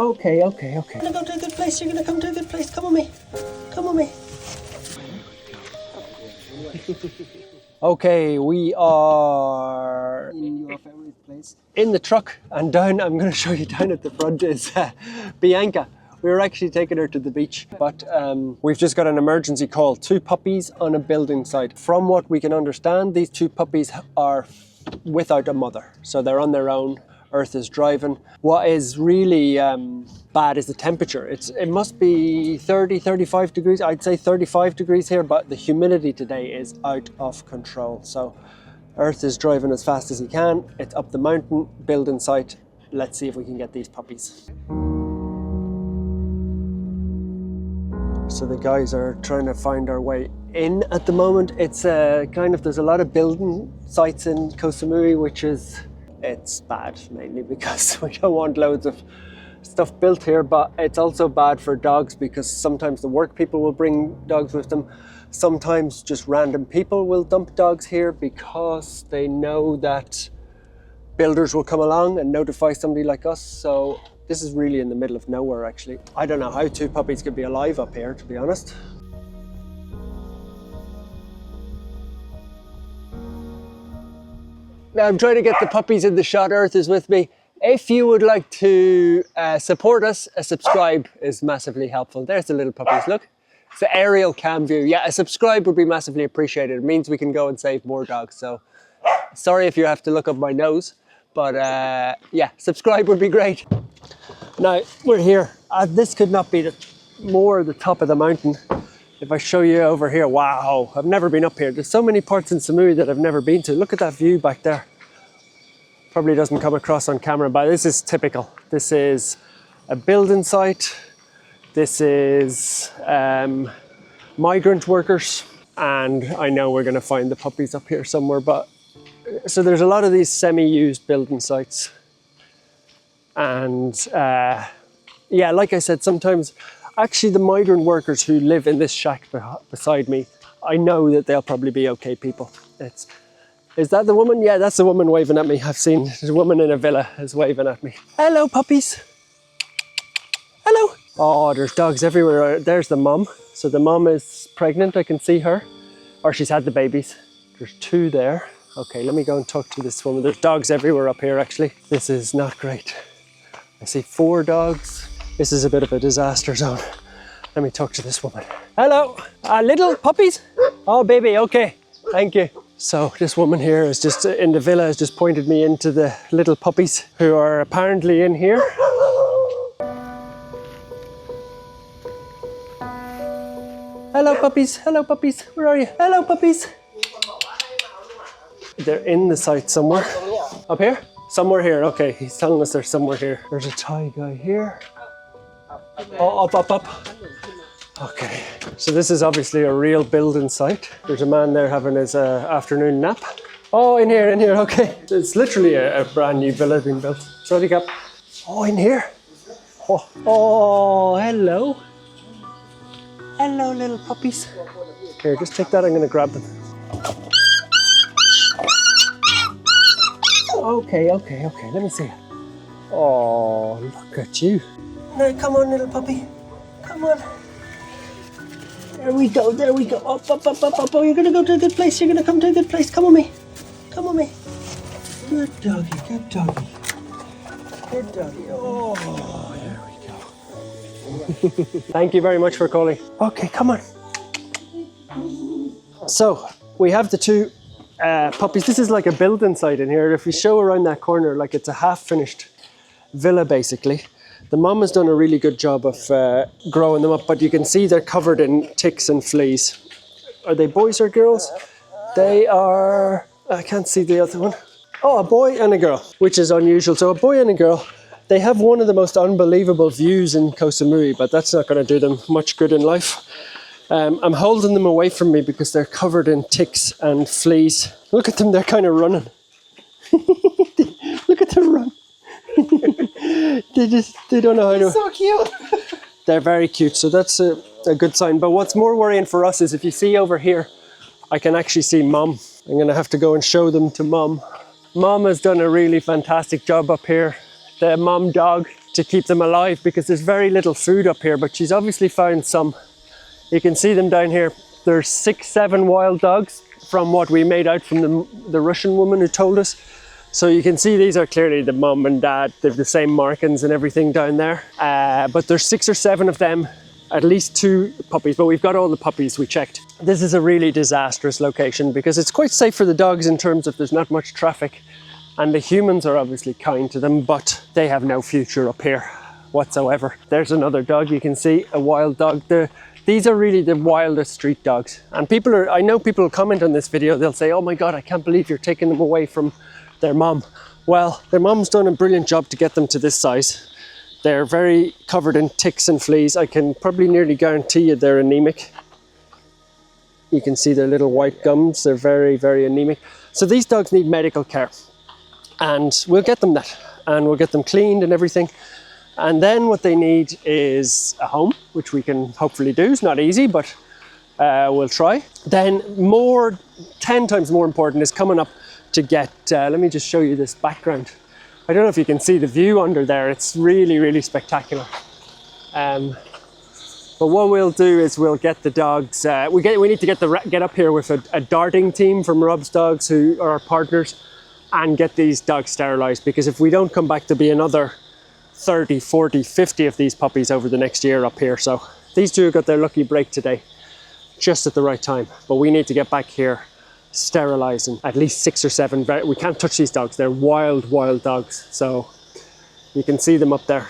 Okay. You're gonna go to a good place. You're gonna come to a good place. Come with me. Come with me. Okay, we are in your favorite place. In the truck, and down, I'm going to show you down at the front is Bianca. We were actually taking her to the beach, but we've just got an emergency call. 2 puppies on a building site. From what we can understand, these 2 puppies are without a mother, so they're on their own. Earth is driving. What is really bad is the temperature. It must be 30, 35 degrees. I'd say 35 degrees here, but the humidity today is out of control. So Earth is driving as fast as he can. It's up the mountain, building site. Let's see if we can get these puppies. So the guys are trying to find our way in at the moment. It's there's a lot of building sites in Koh Samui, it's bad mainly because we don't want loads of stuff built here, but it's also bad for dogs because sometimes the work people will bring dogs with them. Sometimes just random people will dump dogs here because they know that builders will come along and notify somebody like us. So this is really in the middle of nowhere actually. I don't know how 2 puppies could be alive up here, to be honest. Now I'm trying to get the puppies in the shot. Earth is with me. If you would like to support us, a subscribe is massively helpful. There's the little puppies, look. It's the aerial cam view. Yeah, a subscribe would be massively appreciated. It means we can go and save more dogs. So sorry if you have to look up my nose, but yeah, subscribe would be great. Now we're here. This could not be more the top of the mountain. If I show you over here, wow, I've never been up here. There's so many parts in Samui that I've never been to. Look at that view back there. Probably doesn't come across on camera, but this is typical. This is a building site. This is migrant workers. And I know we're gonna find the puppies up here somewhere, but so there's a lot of these semi-used building sites. And yeah, like I said, sometimes, actually the migrant workers who live in this shack beside me, I know that they'll probably be okay people. Is that the woman? Yeah, that's the woman waving at me. I've seen a woman in a villa is waving at me. Hello, puppies. Hello. Oh, there's dogs everywhere. There's the mum. So the mum is pregnant, I can see her. Or she's had the babies. There's 2 there. Okay, let me go and talk to this woman. There's dogs everywhere up here, actually. This is not great. I see 4 dogs. This is a bit of a disaster zone. Let me talk to this woman. Hello, little puppies? Oh, baby, okay, thank you. So this woman here is just in the villa, has just pointed me into the little puppies who are apparently in here. Hello, puppies, where are you? Hello, puppies. They're in the site somewhere. Up here? Somewhere here, okay, he's telling us they're somewhere here. There's a Thai guy here. Oh, up. Okay, so this is obviously a real building site. There's a man there having his afternoon nap. Oh, in here, okay. It's literally a brand new villa being built. Sorry, Cap. Oh, in here. Oh, hello. Hello, little puppies. Here, just take that, I'm gonna grab them. Okay, let me see. Oh, look at you. No, come on, little puppy. Come on. There we go. Up. Oh, you're gonna go to a good place. You're gonna come to a good place. Come with me. Good doggy. Oh, there we go. Thank you very much for calling. Okay, come on. So, we have the 2 puppies. This is like a building site in here. If we show around that corner, like it's a half-finished villa, basically. The mum has done a really good job of growing them up, but you can see they're covered in ticks and fleas. Are they boys or girls? They are, I can't see the other one. Oh, a boy and a girl, which is unusual. So a boy and a girl, they have one of the most unbelievable views in Koh Samui, but that's not going to do them much good in life. I'm holding them away from me because they're covered in ticks and fleas. Look at them, they're kind of running. Look at them run. they don't know how to. So cute. They're very cute, so that's a good sign. But what's more worrying for us is if you see over here, I can actually see Mum. I'm gonna have to go and show them to Mum. Mum has done a really fantastic job up here the mom dog to keep them alive because there's very little food up here, but she's obviously found some. You can see them down here. There's 6, 7 wild dogs from what we made out from the Russian woman who told us. So you can see these are clearly the mum and dad. They've the same markings and everything down there. But there's 6 or 7 of them, at least 2 puppies, but we've got all the puppies we checked. This is a really disastrous location because it's quite safe for the dogs in terms of there's not much traffic, and the humans are obviously kind to them, but they have no future up here whatsoever. There's another dog you can see, a wild dog. These are really the wildest street dogs. And I know people will comment on this video, they'll say, oh my God, I can't believe you're taking them away from their mom. Well, their mom's done a brilliant job to get them to this size. They're very covered in ticks and fleas. I can probably nearly guarantee you they're anemic. You can see their little white gums. They're very, very anemic. So these dogs need medical care, and we'll get them that, and we'll get them cleaned and everything. And then what they need is a home, which we can hopefully do. It's not easy, but we'll try. Then 10 times more important is coming up to get, let me just show you this background. I don't know if you can see the view under there. It's really, really spectacular. But what we'll do is we'll get the dogs, we need to get up here with a darting team from Rob's Dogs, who are our partners, and get these dogs sterilized, because if we don't come back, there'll be another 30, 40, 50 of these puppies over the next year up here. So these two got their lucky break today, just at the right time. But we need to get back here sterilizing at least 6 or 7. We can't touch these dogs. They're wild, wild dogs. So you can see them up there.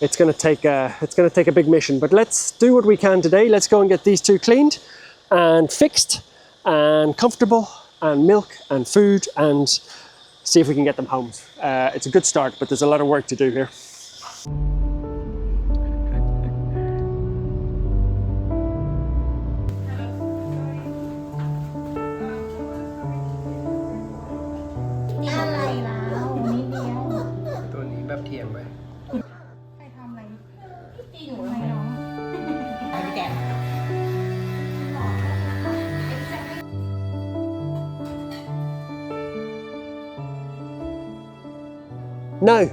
It's going to take a big mission, but let's do what we can today. Let's go and get these 2 cleaned and fixed and comfortable, and milk and food, and see if we can get them homes. It's a good start, but there's a lot of work to do here. Now,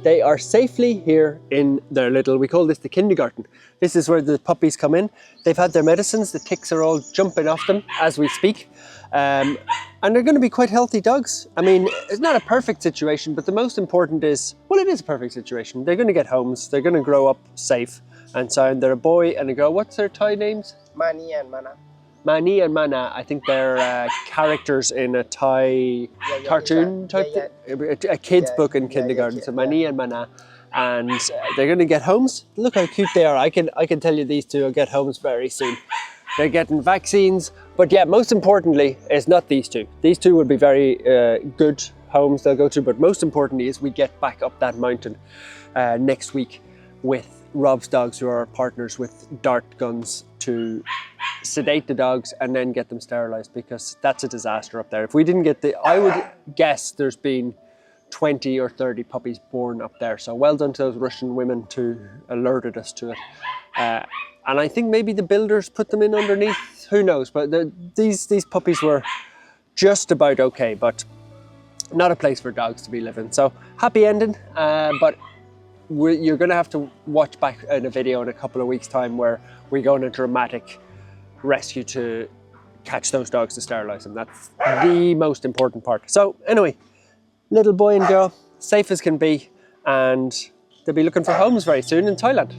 they are safely here in their little, we call this the kindergarten. This is where the puppies come in. They've had their medicines, the ticks are all jumping off them as we speak. And they're going to be quite healthy dogs. I mean, it's not a perfect situation, but the most important is, well, it is a perfect situation. They're going to get homes, they're going to grow up safe and sound. They're a boy and a girl. What's their Thai names? Mani and Mana. Mani and Mana, I think they're characters in a Thai cartoon type thing, a kid's book in kindergarten. So Mani and Mana, and they're going to get homes. Look how cute they are. I can tell you these 2 will get homes very soon. They're getting vaccines, but yeah, most importantly is not these 2. These 2 will be very good homes they'll go to, but most importantly is we get back up that mountain next week with Rob's Dogs, who are our partners, with dart guns to sedate the dogs and then get them sterilized, because that's a disaster up there. If we didn't get I would guess there's been 20 or 30 puppies born up there. So well done to those Russian women who alerted us to it. And I think maybe the builders put them in underneath, who knows, but these puppies were just about okay, but not a place for dogs to be living. So happy ending, but you're going to have to watch back in a video in a couple of weeks' time where we go on a dramatic rescue to catch those dogs to sterilize them. That's the most important part. So anyway, little boy and girl, safe as can be, and they'll be looking for homes very soon in Thailand.